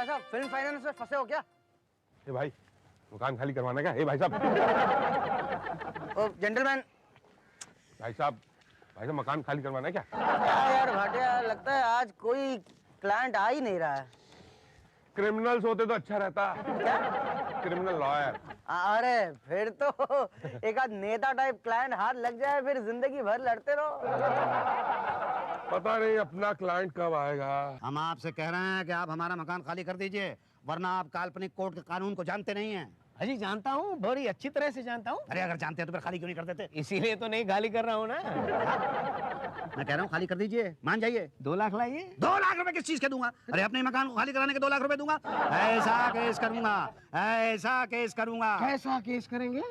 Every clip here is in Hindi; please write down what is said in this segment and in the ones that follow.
भाई साहब फिल्म फाइनेंस में फंसे हो क्या? ए भाई मकान खाली करवाना क्या? ए भाई साहब ओ जेंटलमैन। भाई साहब मकान खाली करवाना है क्या? क्या यार भाटिया, लगता है आज कोई क्लाइंट आ ही नहीं रहा है। क्रिमिनल्स होते तो अच्छा रहता। क्या? Criminal lawyer. अरे फिर तो एक आध नेता टाइप क्लाइंट हाथ लग जाए, फिर जिंदगी भर लड़ते रहो। पता नहीं अपना क्लाइंट कब आएगा। हम आपसे कह रहे हैं कि आप हमारा मकान खाली कर दीजिए, वरना आप काल्पनिक कोर्ट के कानून को जानते नहीं हैं। अजी जानता हूँ, बड़ी अच्छी तरह से जानता हूँ। अरे अगर जानते हैं तो फिर खाली क्यों नहीं कर देते? इसीलिए तो नहीं खाली कर रहा हूँ ना। मैं कह रहा हूँ खाली कर दीजिए, मान जाइए। 2 लाख लाइए। 2 लाख रुपए किस चीज के दूंगा? अरे अपने मकान को खाली कराने के 2 लाख रुपए दूंगा। ऐसा केस करूंगा, ऐसा केस करूंगा। कैसा केस करेंगे?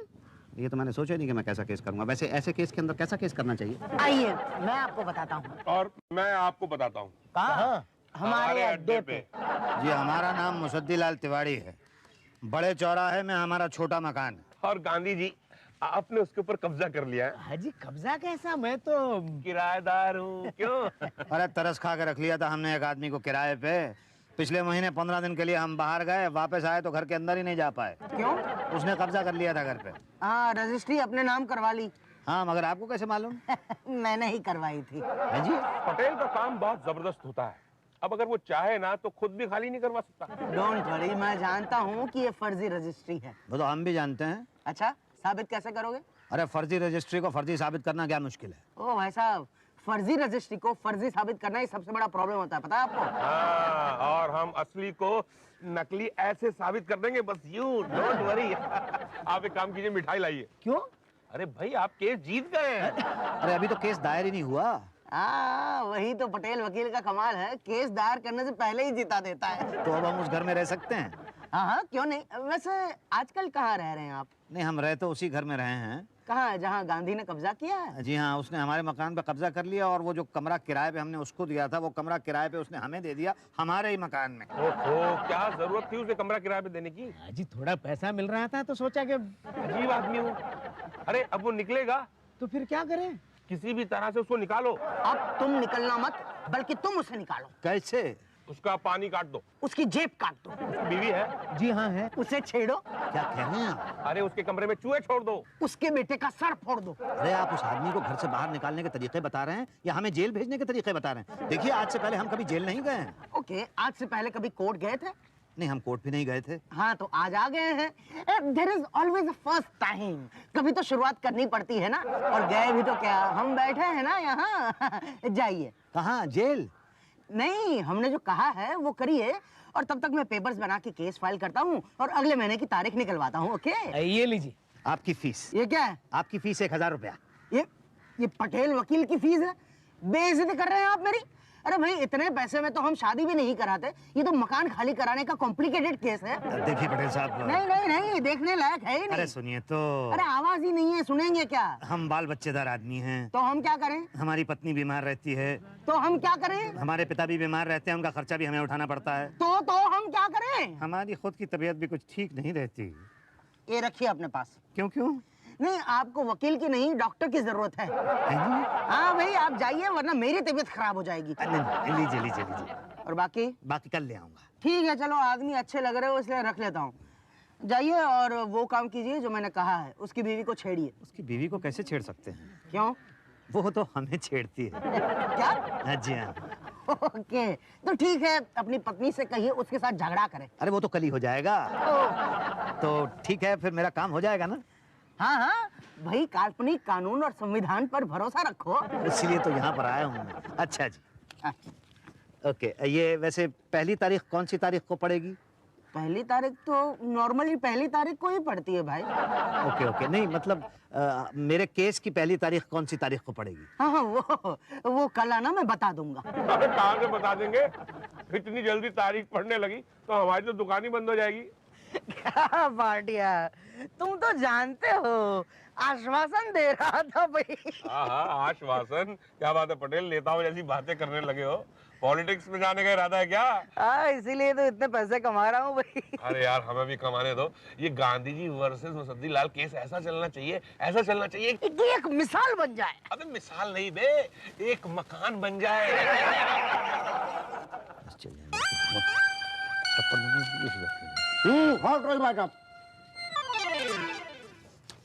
ये तो मैंने सोचा नहीं कि मैं कैसा केस करूंगा। वैसे ऐसे केस के अंदर कैसा केस करना चाहिए? आइए मैं आपको बताता हूँ। और मैं आपको बताता हूँ। कहाँ? हमारे अड्डे पे। जी हमारा नाम मुसद्दीलाल तिवारी है। बड़े चौराहे में हमारा छोटा मकान है। और गांधी जी आपने उसके ऊपर कब्जा कर लिया है। हाजी कब्जा कैसा? मैं तो किराएदार हूँ। क्यों? अरे तरस खा के रख लिया था हमने एक आदमी को किराए पे। पिछले महीने 15 दिन के लिए हम बाहर गए, वापस आए तो घर के अंदर ही नहीं जा पाए। क्यों? उसने कब्जा कर लिया था घर पे। हाँ रजिस्ट्री अपने नाम करवा ली। हाँ मगर आपको कैसे मालूम? मैंने ही करवाई थी। है जी? पटेल का काम बहुत जबरदस्त होता है। अब अगर वो चाहे ना तो खुद भी खाली नहीं करवा सकता। डोंट वरी, मैं जानता हूँ कि ये फर्जी रजिस्ट्री है। वो तो हम भी जानते हैं। अच्छा साबित कैसे करोगे? अरे फर्जी रजिस्ट्री को फर्जी साबित करना क्या मुश्किल है? ओ भाई साहब, फर्जी रजिस्ट्री को फर्जी साबित करना ही सबसे बड़ा प्रॉब्लम होता है, पता है आपको? हाँ, और हम असली को नकली ऐसे साबित कर देंगे, बस यू डोंट वरी। आप एक काम कीजिए, मिठाई लाइए। क्यों? अरे भाई आप केस जीत गए हैं। अरे अभी तो केस दायर ही नहीं हुआ। वही तो पटेल वकील का कमाल है, केस दायर करने से पहले ही जिता देता है। तो अब हम उस घर में रह सकते हैं? हाँ क्यों नहीं। वैसे आजकल कहाँ रह रहे हैं आप? नहीं हम रह तो उसी घर में रहे हैं। कहाँ? जहाँ गांधी ने कब्जा किया है? जी हाँ, उसने हमारे मकान पे कब्जा कर लिया और वो जो कमरा किराए पे हमने उसको दिया था, वो कमरा किराए पे उसने हमें दे दिया, हमारे ही मकान में। ओहो, क्या जरूरत थी उसे कमरा किराए पे देने की? हाजी थोड़ा पैसा मिल रहा था तो सोचा कि अजीब आदमी हूँ। अरे अब वो निकलेगा तो फिर क्या करें? किसी भी तरह से उसको निकालो। अब तुम निकलना मत, बल्कि तुम उसे निकालो। कैसे? उसका पानी काट दो। उसकी जेब काट दो। उसकी बीवी है? जी हाँ है। उसे छेड़ो। क्या कह रहे हैं आप? अरे उसके कमरे में चूहे छोड़ दो। उसके बेटे का सर फोड़ दो। अरे आप उस आदमी को घर से बाहर निकालने के तरीके बता रहे हैं या हमें जेल भेजने के तरीके बता रहे हैं? देखिए आज से पहले हम कभी जेल नहीं गए हैं। ओके, आज से पहले कभी कोर्ट गए थे? नहीं हम कोर्ट भी नहीं गए थे। हाँ तो आज आ गए हैं। There is always a first time. कभी तो शुरुआत करनी पड़ती है ना। और गए भी तो क्या, हम बैठे हैं ना यहाँ। जाइए। कहाँ? जेल? नहीं, हमने जो कहा है वो करिए, और तब तक मैं पेपर्स बना के केस फाइल करता हूँ और अगले महीने की तारीख निकलवाता हूँ। ओके ये लीजिए आपकी फीस। ये क्या है? आपकी फीस 1000 रुपया। ये पटेल वकील की फीस है? बेइज्जती कर रहे हैं आप मेरी। अरे भाई इतने पैसे में तो हम शादी भी नहीं कराते। ये तो मकान खाली कराने का कॉम्प्लिकेटेड केस है। देखिए पटेल साहब। नहीं नहीं नहीं, देखने लायक है ही नहीं। अरे सुनिए तो। अरे आवाज ही नहीं है, सुनेंगे क्या? हम बाल बच्चेदार आदमी हैं। तो हम क्या करें? हमारी पत्नी बीमार रहती है। तो हम क्या करें? हमारे पिता भी बीमार रहते हैं, उनका खर्चा भी हमें उठाना पड़ता है। तो हम क्या करें? हमारी खुद की तबीयत भी कुछ ठीक नहीं रहती। ये रखिए अपने पास। क्यों? नहीं, आपको वकील की नहीं डॉक्टर की जरूरत है। हाँ भाई आप जाइए, वरना मेरी तबीयत खराब हो जाएगी। लीजिए। और बाकी कल ले आऊंगा। ठीक है, चलो आदमी अच्छे लग रहे हो इसलिए रख लेता हूँ। जाइए और वो काम कीजिए जो मैंने कहा है, उसकी बीवी को छेड़िए। उसकी बीवी को कैसे छेड़ सकते हैं? क्यों? वो तो हमें छेड़ती है। क्या? जी हाँ। ओके तो ठीक है, अपनी पत्नी से कहिए उसके साथ झगड़ा करे। अरे वो तो कल ही हो जाएगा। तो ठीक है, फिर मेरा काम हो जाएगा ना? हाँ भाई, काल्पनिक कानून और संविधान पर भरोसा रखो। इसलिए तो यहाँ पर आया हूँ मैं। अच्छा जी। ओके, ये वैसे पहली तारीख कौन सी तारीख को पड़ेगी? पहली तारीख तो नॉर्मली पहली तारीख को ही पड़ती है भाई। ओके नहीं मतलब मेरे केस की पहली तारीख कौन सी तारीख को पड़ेगी? हाँ वो कल आना, मैं बता दूंगा। अरे कहाँ से बता देंगे? इतनी जल्दी तारीख पढ़ने लगी तो हमारी तो दुकान ही बंद हो जाएगी। क्या पार्टिया, तुम तो जानते हो आश्वासन दे रहा था भाई। हाँ आश्वासन, क्या बात है पटेल, नेताओं जैसी बातें करने लगे हो। पॉलिटिक्स में जाने का इरादा है क्या? हाँ इसीलिए तो इतने पैसे कमा रहा हूँ भाई। अरे यार हमें भी कमाने दो। ये गांधी जी वर्सेस मुसद्दीलाल केस ऐसा चलना चाहिए, ऐसा चलना चाहिए कि एक मिसाल बन जाए। अबे मिसाल नहीं बे, एक मकान बन जाए। हॉट रही भाई साहब।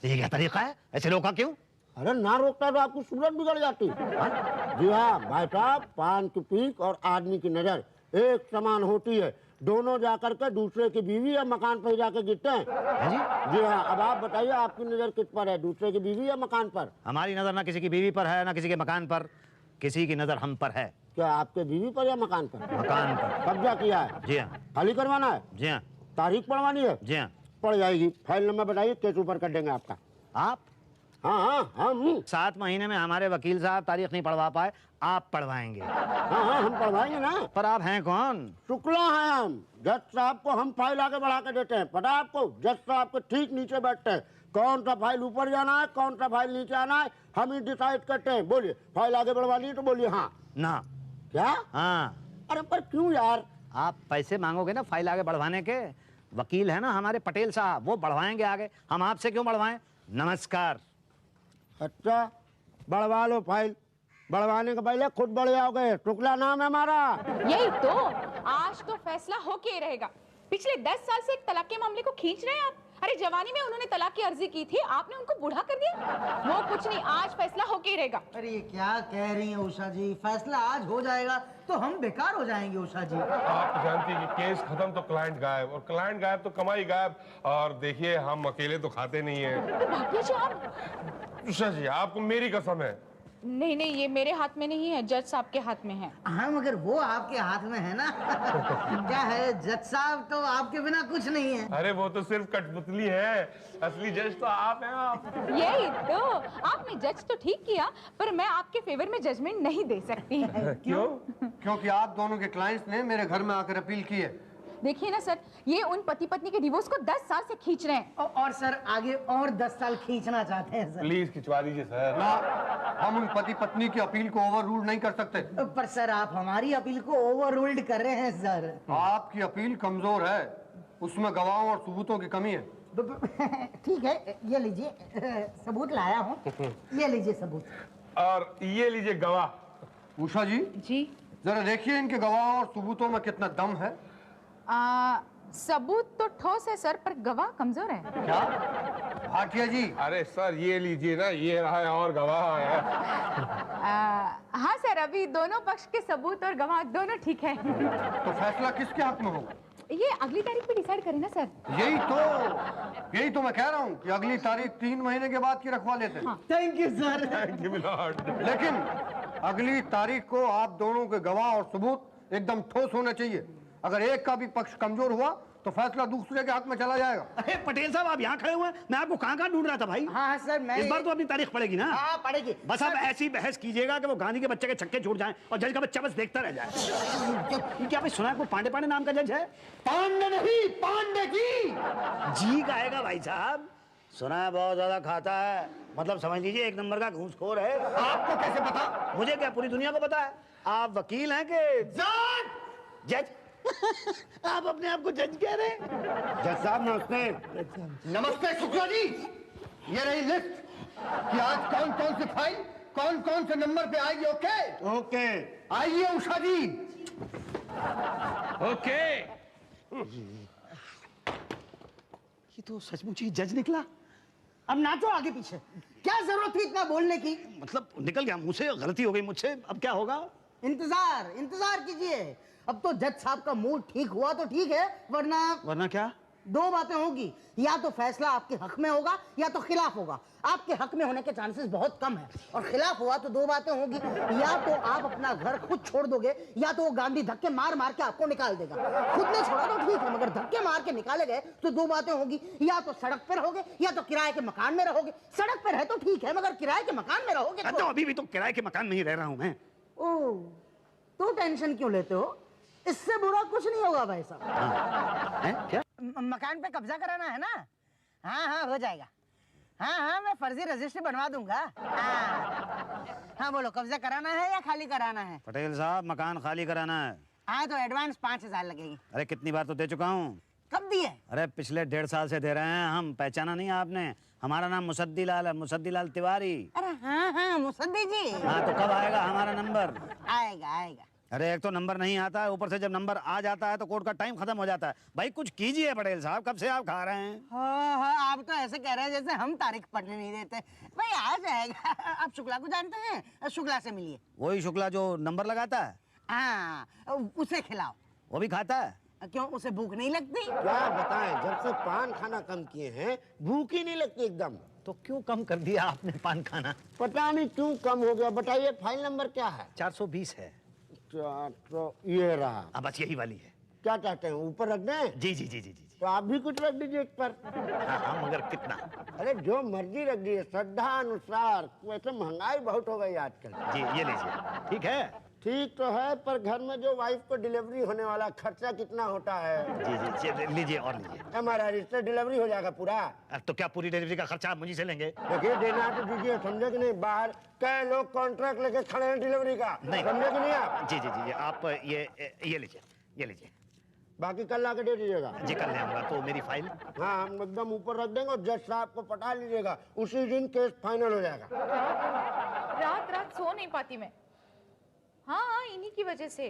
ये क्या तरीका है, ऐसे रोका क्यों? अरे ना रोकता तो आपकी सूरत बिगड़ जाती। जी हाँ भाई साहब, पान की पीक और आदमी की नजर एक समान होती है। दोनों जाकर के दूसरे की बीवी या मकान पर जाकर गिरते हैं। जी हाँ, अब आप बताइए आपकी नजर किस पर है, दूसरे की बीवी या मकान पर? हमारी नजर ना किसी की बीवी पर है ना किसी के मकान पर, किसी की नजर हम पर है। क्या आपके बीवी पर या मकान पर? मकान पर। कब्जा किया है? जी हाँ। खाली करवाना है? जी हाँ। तारीख पढ़वानी है? जी हाँ। पड़ जाएगी। फाइल नंबर बताइए, केस ऊपर कर देंगे आपका। आप हाँ हाँ हम 7 महीने में हमारे वकील साहब तारीख नहीं पढ़वा पाए, आप पढ़वाएंगे। हाँ हम पढ़वाएंगे ना। पर आप हैं कौन? शुक्ला है हम। जज साहब को हम फाइल आगे बढ़ा के देते हैं, पता है आपको? जज साहब के ठीक नीचे बैठते हैं। कौन सा फाइल ऊपर जाना है, कौन सा फाइल नीचे आना है, हम ही डिसाइड करते हैं। बोलिए, फाइल आगे बढ़वानी है तो बोलिए हाँ। ना। क्या? हाँ। अरे पर क्यों यार? आप पैसे मांगोगे ना फाइल आगे बढ़वाने के, वकील है ना हमारे पटेल साहब, वो बढ़वाएंगे आगे, हम आपसे क्यों बढ़वाएं? नमस्कार। अच्छा, बढ़वा लो फाइल। बढ़वाने के पहले खुद बढ़ जाओगे। शुक्ला नाम है हमारा। यही तो, आज तो फैसला होके ही रहेगा। पिछले 10 साल से एक तलाक के मामले को खींच रहे हैं आप। अरे जवानी में उन्होंने तलाक की अर्जी की थी, आपने उनको बूढ़ा कर दिया। वो कुछ नहीं, आज फैसला होके ही रहेगा। अरे ये क्या कह रही हैं उषा जी, फैसला आज हो जाएगा तो हम बेकार हो जाएंगे उषा जी। आप तो जानती है कि केस खत्म तो क्लाइंट गायब, और क्लाइंट गायब तो कमाई गायब। और देखिए हम अकेले तो खाते नहीं है। तो भाग्य जी आप। उषा जी आपको मेरी कसम है। नहीं नहीं, ये मेरे हाथ में नहीं है, जज साहब के हाथ में है। हाँ मगर वो आपके हाथ में है ना। क्या है, जज साहब तो आपके बिना कुछ नहीं है। अरे वो तो सिर्फ कठपुतली है, असली जज तो आप हैं। आप यही तो, आपने जज तो ठीक किया, पर मैं आपके फेवर में जजमेंट नहीं दे सकती। क्यों? क्योंकि आप दोनों के क्लाइंट्स ने मेरे घर में आकर अपील की है। देखिए ना सर, ये उन पति पत्नी के डिवोर्स को 10 साल से खींच रहे हैं। और सर आगे और 10 साल खींचना चाहते हैं सर। प्लीज खिंचवा दीजिए सर। ना, हम उन पति पत्नी की अपील को ओवर रूल नहीं कर सकते। पर सर आप हमारी अपील को ओवर रूल्ड कर रहे हैं सर। आपकी अपील कमजोर है, उसमें गवाहों और सबूतों की कमी है। ठीक है, ये लीजिए सबूत लाया हूँ। ये लीजिए सबूत। और ये लीजिए गवाह। उषा जी, जरा देखिए इनके गवाहों और सबूतों में कितना दम है। सबूत तो ठोस है सर, पर गवाह कमजोर है। क्या भाटिया जी? अरे सर ये लीजिए ना, ये रहा है और गवाह है। हाँ सर, अभी दोनों पक्ष के सबूत और गवाह दोनों ठीक है। तो फैसला किसके हक में होगा? ये अगली तारीख पे डिसाइड करें ना सर। यही तो मैं कह रहा हूँ कि अगली तारीख 3 महीने के बाद की रखवा लेते हैं। Thank you sir. Thank you milord. लेकिन अगली तारीख को आप दोनों के गवाह और सबूत एकदम ठोस होने चाहिए। अगर एक का भी पक्ष कमजोर हुआ तो फैसला दूसरे के हक में चला जाएगा। अरे पटेल साहब, आप यहाँ खड़े हुए हैं, मैं आपको कहाँ ढूंढ रहा था भाई। हाँ सर, मैं इस बार तो अपनी तारीख पड़ेगी ना। हाँ पड़ेगी। बस अब ऐसी बहस कीजिएगा कि वो गांधी के बच्चे के छक्के छूट जाएं और जज का बच्चा बस देखता रह जाए। क्या भाई सुना है कोई पांडे पांडे नाम का जज है? पांडे नहीं, पांडे जी गाएगा भाई साहब। सुना है बहुत ज्यादा खाता है, मतलब समझ लीजिए 1 नंबर का घूसखोर है। आपको कैसे पता? मुझे क्या, पूरी दुनिया को पता है। आप वकील हैं कि जज? आप अपने आप को जज कह रहे हैं? जज साहब नमस्ते। नमस्ते शुक्ला जी, ये रही लिस्ट कि आज कौन कौन सी फाइल कौन कौन से नंबर पे आएगी। ओके ओके, आइए उषा जी। ओके। ये तो सचमुच ही जज निकला। अब नाचो आगे पीछे, क्या जरूरत थी इतना बोलने की? मतलब निकल गया मुंह से, गलती हो गई मुझसे, अब क्या होगा? इंतजार कीजिए। अब तो जज साहब का मूड ठीक हुआ तो ठीक है, वरना क्या? 2 बातें होगी, या तो फैसला आपके हक में होगा या तो खिलाफ होगा। आपके हक में होने के चांसेस बहुत कम है, और खिलाफ हुआ तो 2 बातें होगी, या तो आप अपना घर खुद छोड़ दोगे या तो वो गांधी धक्के मार मार के आपको निकाल देगा। खुद ने छोड़ा तो ठीक है, मगर धक्के मार के निकाले गए तो 2 बातें होगी, या तो सड़क पर रहोगे या तो किराए के मकान में रहोगे। सड़क पर है तो ठीक है, मगर किराए के मकान में रहोगे तो अभी भी तो किराए के मकान में ही रह रहा हूं मैं। ओह, तो टेंशन क्यों लेते हो? इससे बुरा कुछ नहीं होगा भाई साहब। क्या? मकान पे कब्जा कराना है ना? हाँ हो जाएगा। हाँ मैं फर्जी रजिस्ट्री बनवा दूंगा। हाँ बोलो, कब्जा कराना है या खाली कराना है? पटेल साहब, मकान खाली कराना है। हाँ तो एडवांस 5000 लगेगी। अरे कितनी बार तो दे चुका हूँ। कब दिए? अरे पिछले 1.5 साल से दे रहे हैं हम, पहचाना नहीं आपने? हमारा नाम मुसद्दी लाल है, मुसद्दी लाल तिवारी। अरे हाँ मुसद्दी जी। हाँ तो कब आएगा हमारा नंबर? आएगा। अरे एक तो नंबर नहीं आता है, ऊपर से जब नंबर आ जाता है तो कोर्ट का टाइम खत्म हो जाता है। भाई कुछ कीजिए पटेल साहब, कब से आप खा रहे हैं। हाँ हाँ, आप तो ऐसे कह रहे हैं जैसे हम तारीख पढ़ने नहीं देते। भाई आ जाएगा। आप शुक्ला को जानते हैं? शुक्ला से मिलिए। वही शुक्ला जो नंबर लगाता है? हाँ, उसे खिलाओ। वो भी खाता है? क्यों, उसे भूख नहीं लगती? क्या बताएं, जब से पान खाना कम किए हैं भूख ही नहीं लगती एकदम। तो क्यों कम कर दिया आपने पान खाना? पता नहीं क्यों कम हो गया। बताइए फाइल नंबर क्या है? 420 है। तो ये रहा। अब बस यही वाली है। क्या चाहते हैं, ऊपर रख दें? जी जी जी जी जी। तो आप भी कुछ रख दीजिए इस पर। हाँ मगर कितना? अरे जो मर्जी रख दीजिए, श्रद्धा अनुसार। वैसे महंगाई बहुत हो गई आजकल। जी ये लीजिए। ठीक है? ठीक तो है, पर घर में जो वाइफ को डिलीवरी होने वाला खर्चा कितना होता है? जी जी लीजिए और लीजिए। हमारा रिश्ता डिलीवरी हो जाएगा पूरा। अब तो क्या पूरी डिलीवरी का खर्चा आप मुझे से लेंगे? देखिए देना तो दीजिए, समझे कि नहीं? बाहर कई लोग कॉन्ट्रैक्ट लेके खड़े हैं डिलीवरी का, नहीं। समझे कि नहीं आप? जी जी जी आप ये लीजिए, ये लीजिए। बाकी कल लाके दे दीजिएगा। जी कल ले आऊंगा। तो मेरी फाइल? हाँ, हम एकदम ऊपर रख देंगे और जज साहब को पटा लीजिएगा, उसी दिन केस फाइनल हो जाएगा। रात रात सो नहीं पाती मैं। हाँ इन्हीं की वजह से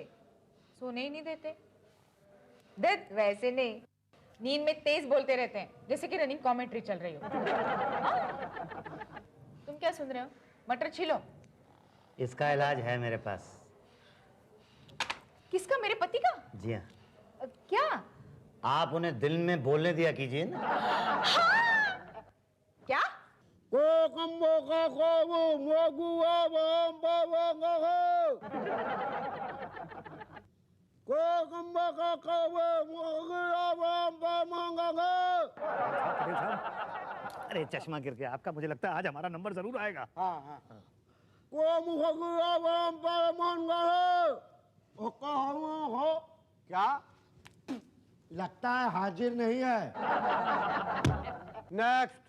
सोने ही नहीं देते। दत्त वैसे नहीं, नींद में तेज बोलते रहते हैं जैसे कि रनिंग कमेंट्री चल रही हो। हाँ? तुम क्या सुन रहे हो? मटर छीलो। इसका इलाज है मेरे पास। किसका? मेरे पति का? जी हाँ। क्या? आप उन्हें दिल में बोलने दिया कीजिए ना। हाँ! क्या? अरे चश्मा गिर गया आपका, मुझे लगता है आज हमारा नंबर जरूर आएगा। हाँ हाँ। क्या लगता है हाजिर नहीं है? नेक्स्ट।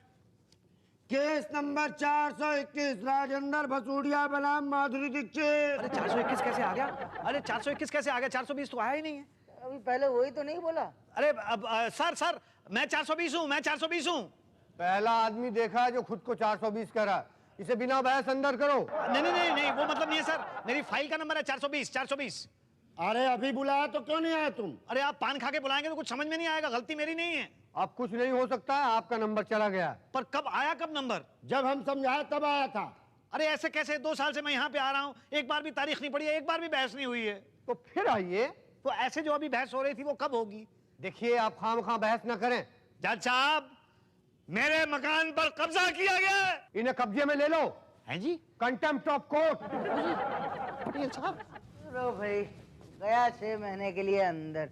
केस नंबर 421, राजेंद्र भसूड़िया बनाम माधुरी दीक्षित। अरे 421 कैसे आ गया? अरे 421 कैसे आ गया? 420 तो आया ही नहीं है। अभी पहले वही तो नहीं बोला? अरे अब सर मैं 420 हूँ, मैं 420 हूँ। पहला आदमी देखा है जो खुद को 420 कह रहा है। इसे बिना बहस अंदर करो। नहीं वो मतलब नहीं है सर, मेरी फाइल का नंबर है 420। अरे अभी बुलाया तो क्यों नहीं आए तुम? अरे आप पान खा के बुलाएंगे तो कुछ समझ में नहीं आएगा, गलती मेरी नहीं है। अब कुछ नहीं हो सकता है, आपका नंबर चला गया। पर कब आया, कब नंबर? जब हम समझाए तब आया था। अरे ऐसे कैसे? 2 साल से मैं यहाँ पे आ रहा हूँ, एक बार भी तारीख नहीं पड़ी है, एक बार भी बहस नहीं हुई है। तो फिर आइए। तो ऐसे जो अभी बहस हो रही थी वो कब होगी? देखिए आप खामखा बहस न करें। जज साहब, मेरे मकान पर कब्जा किया गया है। इन्हें कब्जे में ले लो। हैं जी? Contempt of court. पटेल साहब। लो भाई, गया 6 महीने के लिए अंदर।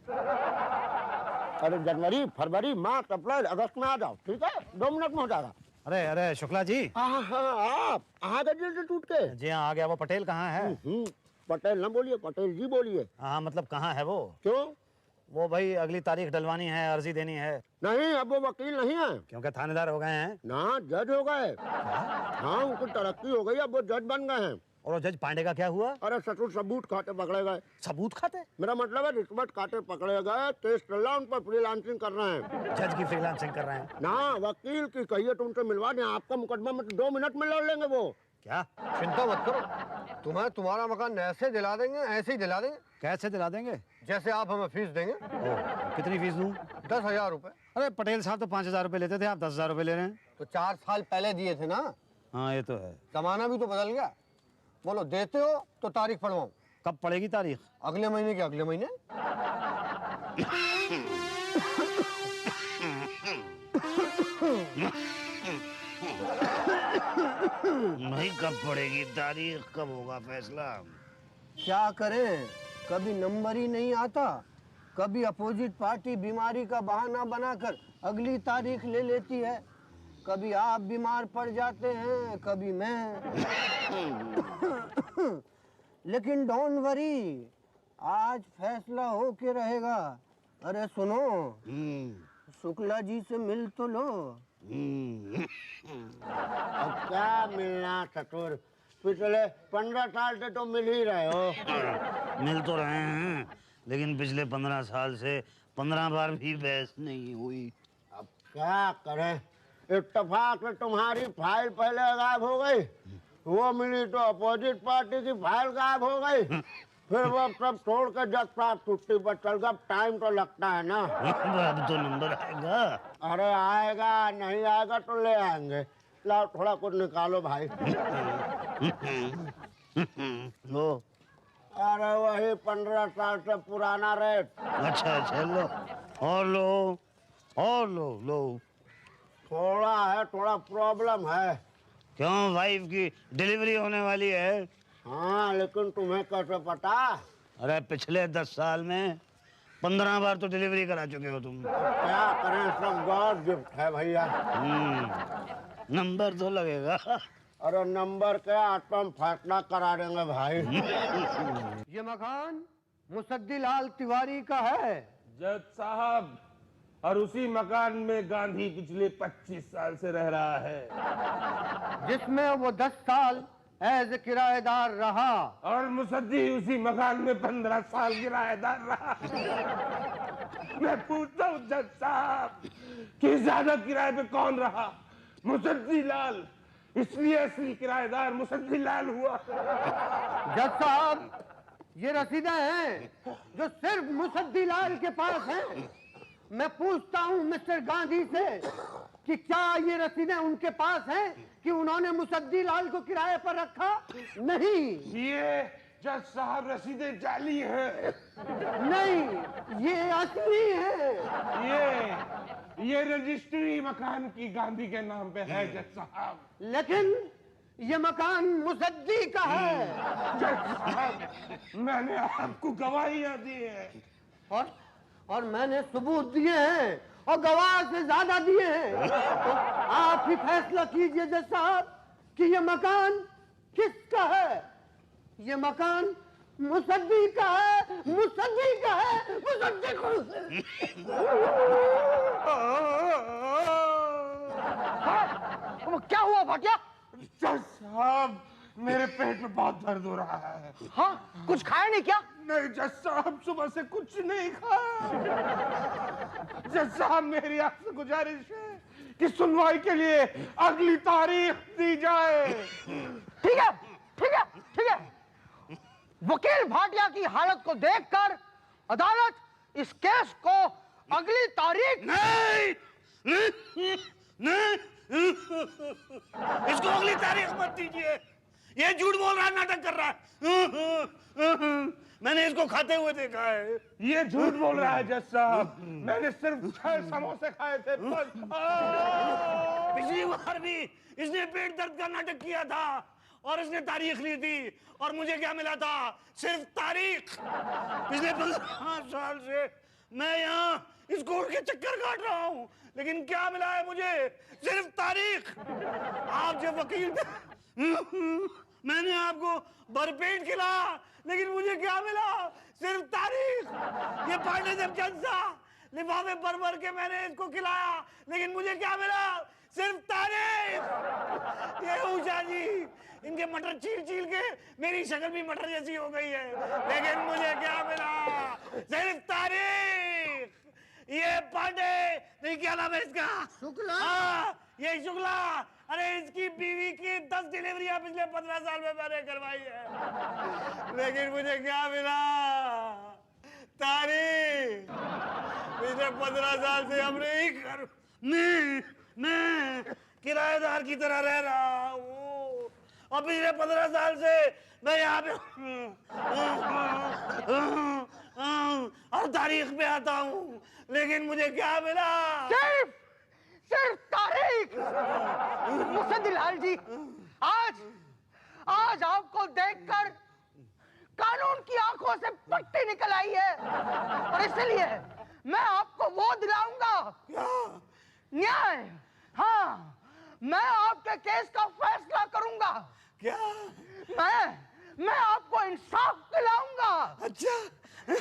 अरे जनवरी, फरवरी, मार्च, अप्रैल, अगस्त में आ जाओ, ठीक है? 2 मिनट में हो जाएगा। अरे शुक्ला जी। हाँ आप आ गए दिल से टूट के। जी हाँ आ गया। वो पटेल कहाँ है? पटेल न बोलिए, पटेल जी बोलिए। हाँ मतलब कहाँ है वो? क्यों? वो भाई अगली तारीख डलवानी है, अर्जी देनी है। नहीं, अब वो वकील नहीं है। क्योंकि थानेदार हो गए हैं ना, जज हो गए। हाँ, उनकी तरक्की हो गई, अब वो जज बन गए हैं। और वो जज पांडे का क्या हुआ? अरे ससुर सबूत खाते पकड़े गए। सबूत खाते? मेरा मतलब है रिश्वत खाते पकड़े गए। केस चल रहा, उन पर फ्रीलांसिंग कर रहे हैं। जज की फ्रीलांसिंग कर रहे हैं? ना, वकील की कहिए तो उनसे मिलवा दें। आपका मुकदमा में 2 मिनट में लड़ लेंगे वो। क्या? चिंता मत करो, तुम्हें तुम्हारा मकान ऐसे दिला देंगे, ऐसे ही दिला देंगे कैसे दिला देंगे? जैसे आप हमें फीस देंगे। कितनी फीस दूं? 10,000 रुपए। अरे पटेल साहब तो 5,000 रुपए लेते थे, आप 10,000 रुपए ले रहे हैं। तो 4 साल पहले दिए थे ना। हाँ ये तो है। जमाना भी तो बदल गया। बोलो देते हो तो तारीख पढ़वाऊं। कब पड़ेगी तारीख? अगले महीने के अगले महीने। नहीं कब पड़ेगी तारीख, कब होगा फैसला? क्या करें, कभी नंबर ही नहीं आता, कभी अपोजिट पार्टी बीमारी का बहाना बनाकर अगली तारीख ले लेती है, कभी आप बीमार पड़ जाते हैं, कभी मैं। लेकिन डोंट वरी, आज फैसला हो के रहेगा। अरे सुनो, शुक्ला जी से मिल तो लो। अब क्या मिलना ससुर, पिछले 15 साल से तो मिल ही रहे हो। मिल तो रहे हैं, लेकिन पिछले 15 साल से 15 बार भी बहस नहीं हुई। अब क्या करें, इत्तेफाक से तुम्हारी फाइल पहले गायब हो गई, वो मिली तो अपोजिट पार्टी की फाइल गायब हो गई। फिर वो सब छोड़ के जज साहब छुट्टी पर चल गया, टाइम तो लगता है ना। अब तो नंबर आएगा। अरे आएगा, नहीं आएगा तो ले आएंगे। लाओ थोड़ा कुछ निकालो भाई। लो। अरे वही 15 साल से पुराना रेट। अच्छा अच्छा, लो और लो और लो। थोड़ा है, थोड़ा प्रॉब्लम है। क्यों, वाइफ की डिलीवरी होने वाली है? हाँ, लेकिन तुम्हें कैसे पता? अरे पिछले 10 साल में 15 बार तो डिलीवरी करा चुके हो तुम। क्या करें, सब गॉड गिफ्ट है भैया। नंबर तो लगेगा। अरे नंबर क्या, तुम फैसला करा देंगे भाई। ये मकान मुसद्दी लाल तिवारी का है। जज साहब, और उसी मकान में गांधी पिछले 25 साल से रह रहा है, जिसमें वो 10 साल एज किराएदार रहा। और मुसद्दी उसी मकान में 15 साल किराएदार रहा। मैं पूछता हूँ जज साहब कि ज्यादा किराए पे कौन रहा? मुसद्दी लाल, इसलिए असली किराएदार मुसद्दी लाल हुआ। जज साहब, ये रसीदें हैं जो सिर्फ मुसद्दी लाल के पास हैं। मैं पूछता हूँ मिस्टर गांधी से कि क्या ये रसीदें उनके पास हैं कि उन्होंने मुसद्दी लाल को किराए पर रखा? नहीं। ये जज साहब रसीदें जाली हैं। नहीं, ये असली है। ये रजिस्ट्री मकान की गांधी के नाम पे है जज साहब। लेकिन ये मकान मुसद्दी का है। जज साहब, मैंने आपको गवाहियां दी है और मैंने सबूत दिए हैं और गवाह से ज्यादा दिए हैं। तो आप ही फैसला कीजिए जज साहब कि ये मकान किसका है। ये मकान मुसद्दी का है, मुसद्दी का है, मुसद्दी को। वो क्या हुआ भाटिया? जज साहब, मेरे पेट में बहुत दर्द हो रहा है। हाँ, कुछ खाया नहीं क्या? नहीं जज साहब, सुबह से कुछ नहीं खाया। जज साहब, मेरी आपसे गुजारिश है कि सुनवाई के लिए अगली तारीख दी जाए। ठीक है, ठीक है, ठीक है। वकील भाटिया की हालत को देखकर अदालत इस केस को अगली तारीख नहीं, इसको अगली तारीख मत दीजिए। ये झूठ बोल रहा है, नाटक कर रहा है। मैंने इसको खाते हुए देखा है। ये झूठ बोल रहा है जज साहब, मैंने सिर्फ 6 समोसे खाए थे बस। पिछली बार भी इसने पेट दर्द का नाटक किया था और इसने तारीख ली थी, और मुझे क्या मिला था? सिर्फ तारीख। पिछले 15 साल से मैं यहाँ इस कोर्ट के चक्कर काट रहा हूँ, लेकिन क्या मिला है मुझे? सिर्फ तारीख। आप जो वकील मैंने आपको भरपेट खिलाया, लेकिन मुझे क्या मिला? सिर्फ तारीख। ये पांडे जब जनसा लिफाफे भर भर के मैंने इसको खिलाया, लेकिन मुझे क्या मिला? सिर्फ तारीख। ये उषा जी, इनके मटर चीर चीर के मेरी शक्ल भी मटर जैसी हो गई है, लेकिन मुझे क्या मिला? सिर्फ तारीख। ये पांडे, नहीं क्या नाम है इसका? शुक्ला। हाँ, ये शुक्ला। अरे इसकी बीवी की 10 डिलीवरियां पिछले 15 साल में मैंने करवाई है, लेकिन मुझे क्या मिला? तारीख। पिछले 15 साल से हमने ही कर मैं किराएदार की तरह रह रहा हूँ, और पिछले 15 साल से मैं यहाँ पे और तारीख पे आता हूँ, लेकिन मुझे क्या मिला? सिर्फ तारीख। मुसद्दी लाल जी, आज आपको देखकर कानून की आंखों से पट्टी निकल आई है, और इसलिए मैं आपको वो दिलाऊंगा। न्याय। हाँ, मैं आपके केस का फैसला करूंगा। क्या? मैं आपको इंसाफ दिलाऊंगा। अच्छा।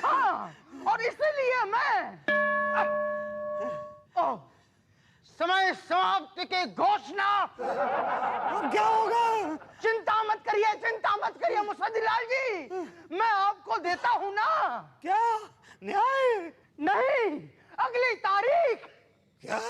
हाँ, और इसलिए मैं समय समाप्ति की घोषणा। क्या होगा? चिंता मत करिए मुसद्दी लाल जी, मैं आपको देता हूँ ना। क्या? न्याय? नहीं, अगली तारीख। क्या?